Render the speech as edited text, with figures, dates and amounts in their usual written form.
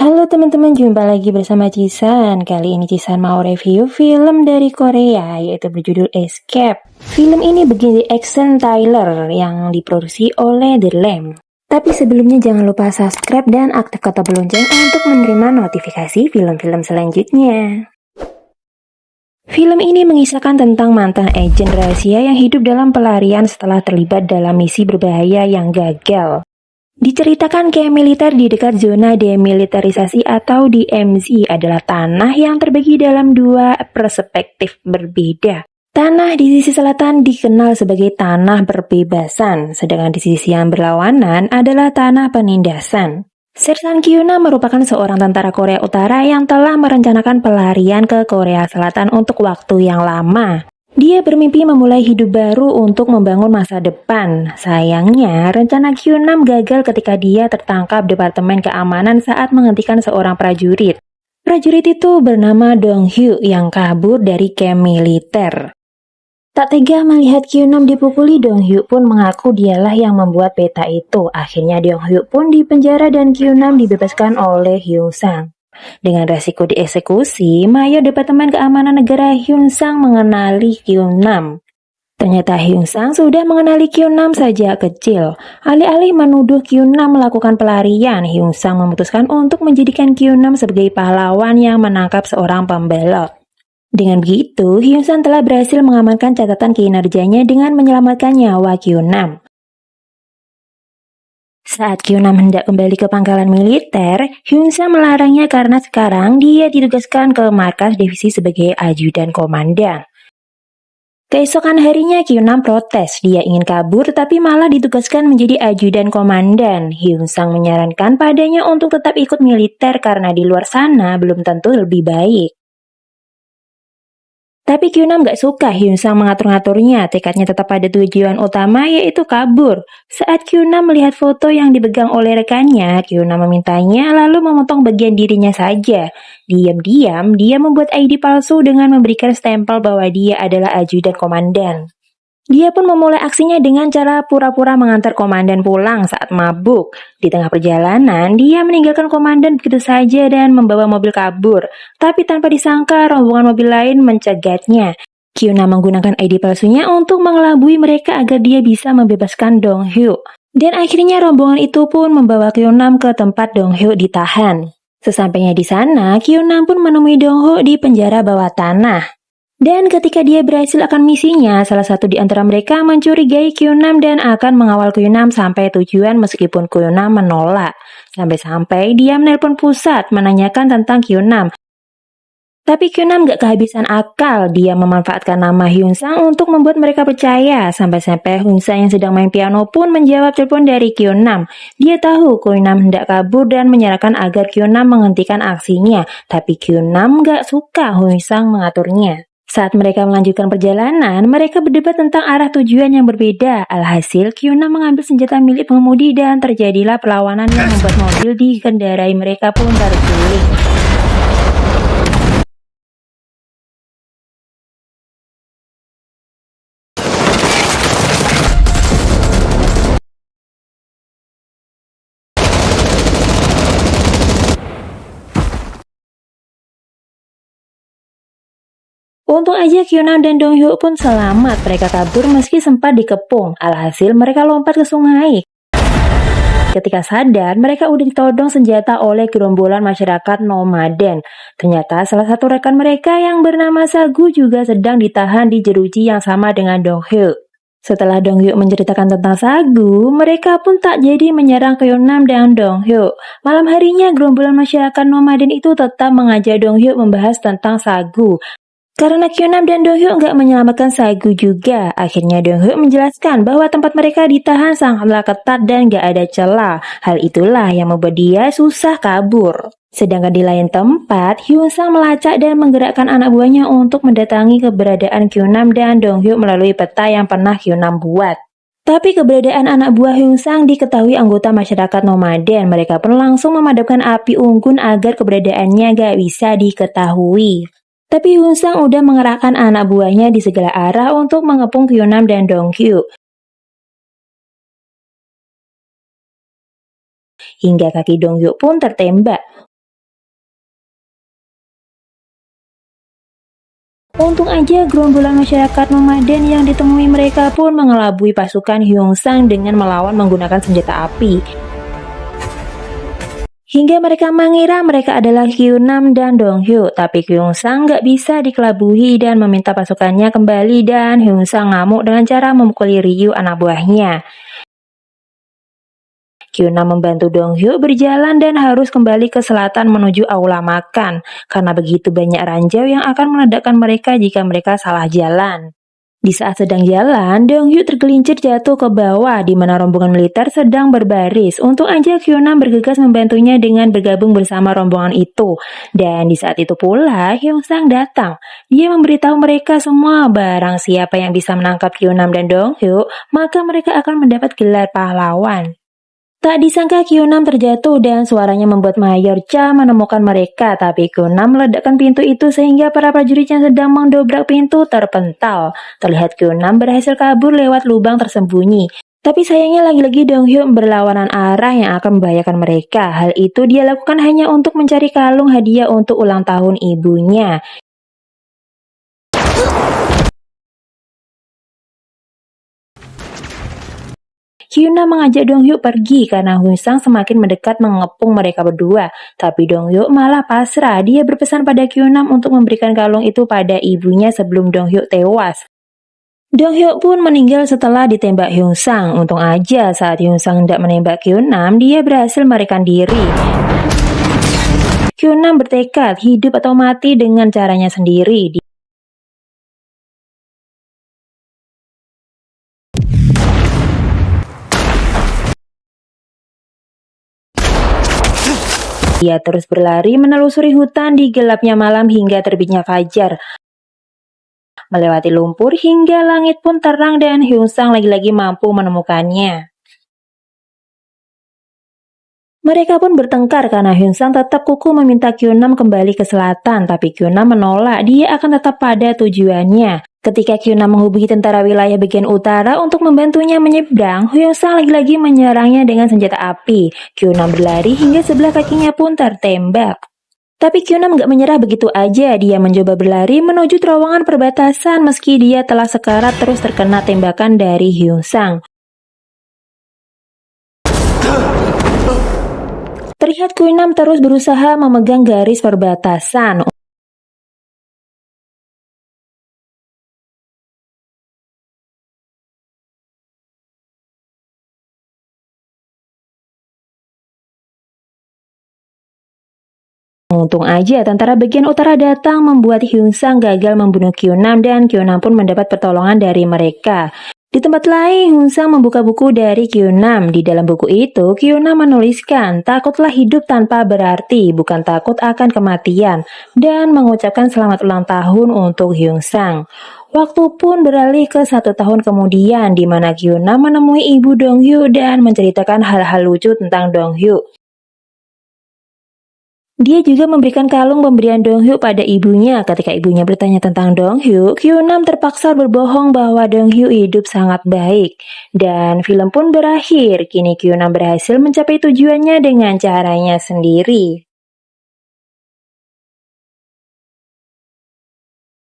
Halo teman-teman, jumpa lagi bersama Cisan. Kali ini Cisan mau review film dari Korea, yaitu berjudul Escape. Film ini begini action Tyler yang diproduksi oleh The Lamb. Tapi sebelumnya jangan lupa subscribe dan aktifkan tombol lonceng untuk menerima notifikasi film-film selanjutnya. Film ini mengisahkan tentang mantan agen rahasia yang hidup dalam pelarian setelah terlibat dalam misi berbahaya yang gagal. Diceritakan camp militer di dekat zona demilitarisasi atau DMZ adalah tanah yang terbagi dalam dua perspektif berbeda. Tanah di sisi selatan dikenal sebagai tanah berbebasan, sedangkan di sisi yang berlawanan adalah tanah penindasan. Sersan Kyuna merupakan seorang tentara Korea Utara yang telah merencanakan pelarian ke Korea Selatan untuk waktu yang lama. Dia bermimpi memulai hidup baru untuk membangun masa depan. Sayangnya, rencana Kyunam gagal ketika dia tertangkap Departemen Keamanan saat menghentikan seorang prajurit. Prajurit itu bernama Dong Hyu yang kabur dari camp militer. Tak tega melihat Kyunam dipukuli, Dong Hyu pun mengaku dialah yang membuat peta itu. Akhirnya Dong Hyu pun dipenjara dan Kyunam dibebaskan oleh Hyun Sang. Dengan resiko dieksekusi, Mayor Departemen Keamanan Negara Hyun Sang mengenali Kyunam. Ternyata Hyun Sang sudah mengenali Kyunam sejak kecil. Alih-alih menuduh Kyunam melakukan pelarian, Hyun Sang memutuskan untuk menjadikan Kyunam sebagai pahlawan yang menangkap seorang pembelot. Dengan begitu, Hyun Sang telah berhasil mengamankan catatan kinerjanya dengan menyelamatkan nyawa Kyunam. Saat Kyunam hendak kembali ke pangkalan militer, Hyun Sang melarangnya karena sekarang dia ditugaskan ke markas divisi sebagai ajudan komandan. Keesokan harinya Kyunam protes, dia ingin kabur tapi malah ditugaskan menjadi ajudan komandan. Hyun Sang menyarankan padanya untuk tetap ikut militer karena di luar sana belum tentu lebih baik. Tapi Kyunam gak suka Hyun Sang mengatur-ngaturnya, tekadnya tetap pada tujuan utama yaitu kabur. Saat Kyunam melihat foto yang dipegang oleh rekannya, Kyunam memintanya lalu memotong bagian dirinya saja. Diam-diam, dia membuat ID palsu dengan memberikan stempel bahwa dia adalah ajudan komandan. Dia pun memulai aksinya dengan cara pura-pura mengantar komandan pulang saat mabuk. Di tengah perjalanan, dia meninggalkan komandan begitu saja dan membawa mobil kabur. Tapi tanpa disangka, rombongan mobil lain mencegatnya. Kyuna menggunakan ID palsunya untuk mengelabui mereka agar dia bisa membebaskan Dong Hyu. Dan akhirnya rombongan itu pun membawa Kyunam ke tempat Dong Hyu ditahan. Sesampainya di sana, Kyunam pun menemui Dong Hyu di penjara bawah tanah. Dan ketika dia berhasil akan misinya, salah satu di antara mereka mencurigai Kyunam dan akan mengawal Kyunam sampai tujuan meskipun Kyunam menolak. Sampai-sampai dia menelpon pusat menanyakan tentang Kyunam. Tapi Kyunam gak kehabisan akal, dia memanfaatkan nama Hyun Sang untuk membuat mereka percaya. Sampai-sampai Hyun Sang yang sedang main piano pun menjawab telepon dari Kyunam. Dia tahu Kyunam hendak kabur dan menyarankan agar Kyunam menghentikan aksinya. Tapi Kyunam gak suka Hyun Sang mengaturnya. Saat mereka melanjutkan perjalanan, mereka berdebat tentang arah tujuan yang berbeda. Alhasil, Kyuna mengambil senjata milik pengemudi dan terjadilah perlawanan yang membuat mobil dikendarai mereka pun terguling. Untung aja Kyunam dan Dong Hyu pun selamat, mereka kabur meski sempat dikepung. Alhasil mereka lompat ke sungai. Ketika sadar, mereka udah ditodong senjata oleh gerombolan masyarakat nomaden. Ternyata salah satu rekan mereka yang bernama Sagu juga sedang ditahan di jeruji yang sama dengan Dong Hyu. Setelah Dong Hyu menceritakan tentang Sagu, mereka pun tak jadi menyerang Kyunam dan Dong Hyu. Malam harinya, gerombolan masyarakat nomaden itu tetap mengajak Dong Hyu membahas tentang Sagu. Karena Kyunam dan Dong Hyu nggak menyelamatkan Sagu juga, akhirnya Dong Hyu menjelaskan bahwa tempat mereka ditahan sangatlah ketat dan nggak ada celah. Hal itulah yang membuat dia susah kabur. Sedangkan di lain tempat, Hyun Sang melacak dan menggerakkan anak buahnya untuk mendatangi keberadaan Kyunam dan Dong Hyu melalui peta yang pernah Kyunam buat. Tapi keberadaan anak buah Hyun Sang diketahui anggota masyarakat nomaden. Mereka pun langsung memadamkan api unggun agar keberadaannya nggak bisa diketahui. Tapi Hyun Sang udah mengerahkan anak buahnya di segala arah untuk mengepung Kyunam dan Dong Hyu. Hingga kaki Dong Hyu pun tertembak. Untung aja gerombolan masyarakat nomaden yang ditemui mereka pun mengelabui pasukan Hyeongsang dengan melawan menggunakan senjata api. Hingga mereka mengira mereka adalah Kyunam dan Donghyu, tapi Hyeongsang nggak bisa dikelabui dan meminta pasukannya kembali dan Hyeongsang ngamuk dengan cara memukuli Ryu anak buahnya. Kyunam membantu Donghyu berjalan dan harus kembali ke selatan menuju aula makan, karena begitu banyak ranjau yang akan meledakkan mereka jika mereka salah jalan. Di saat sedang jalan, Donghyu tergelincir jatuh ke bawah di mana rombongan militer sedang berbaris. Untung aja Kyunam bergegas membantunya dengan bergabung bersama rombongan itu. Dan di saat itu pula, Hyeongsang datang. Dia memberitahu mereka semua barang siapa yang bisa menangkap Kyunam dan Donghyu, maka mereka akan mendapat gelar pahlawan. Tak disangka Kyunam terjatuh dan suaranya membuat Mayor Cha menemukan mereka, tapi Kyunam meledakkan pintu itu sehingga para prajurit yang sedang mendobrak pintu terpental. Terlihat Kyunam berhasil kabur lewat lubang tersembunyi. Tapi sayangnya lagi-lagi Donghyu berlawanan arah yang akan membahayakan mereka. Hal itu dia lakukan hanya untuk mencari kalung hadiah untuk ulang tahun ibunya. Hyuna mengajak Donghyu pergi karena Hyeongsang semakin mendekat mengepung mereka berdua. Tapi Donghyu malah pasrah. Dia berpesan pada Kyunam untuk memberikan kalung itu pada ibunya sebelum Donghyu tewas. Donghyu pun meninggal setelah ditembak Hyeongsang. Untung aja saat Hyeongsang hendak menembak Kyunam, dia berhasil melarikan diri. Kyunam bertekad hidup atau mati dengan caranya sendiri. Dia terus berlari menelusuri hutan di gelapnya malam hingga terbitnya fajar. Melewati lumpur hingga langit pun terang dan Hyeongsang lagi-lagi mampu menemukannya. Mereka pun bertengkar karena Hyeongsang tetap kukuh meminta Kyunam kembali ke selatan, tapi Kyunam menolak, dia akan tetap pada tujuannya. Ketika Kyunam menghubungi tentara wilayah bagian utara untuk membantunya menyeberang, Hyeongsang lagi-lagi menyerangnya dengan senjata api. Kyunam berlari hingga sebelah kakinya pun tertembak. Tapi Kyunam gak menyerah begitu aja, dia mencoba berlari menuju terowongan perbatasan meski dia telah sekarat terus terkena tembakan dari Hyeongsang. Terlihat Kyunam terus berusaha memegang garis perbatasan. Untung aja tentara bagian utara datang membuat Hyeongsang gagal membunuh Kyunam dan Kyunam pun mendapat pertolongan dari mereka. Di tempat lain, Hyeongsang membuka buku dari Kyunam. Di dalam buku itu, Kyunam menuliskan, takutlah hidup tanpa berarti, bukan takut akan kematian, dan mengucapkan selamat ulang tahun untuk Hyeongsang. Waktu pun beralih ke 1 tahun kemudian, di mana Kyunam menemui ibu Donghyu dan menceritakan hal-hal lucu tentang Donghyu. Dia juga memberikan kalung pemberian Donghyu pada ibunya. Ketika ibunya bertanya tentang Donghyu, Kyunam terpaksa berbohong bahwa Donghyu hidup sangat baik. Dan film pun berakhir. Kini Kyunam berhasil mencapai tujuannya dengan caranya sendiri.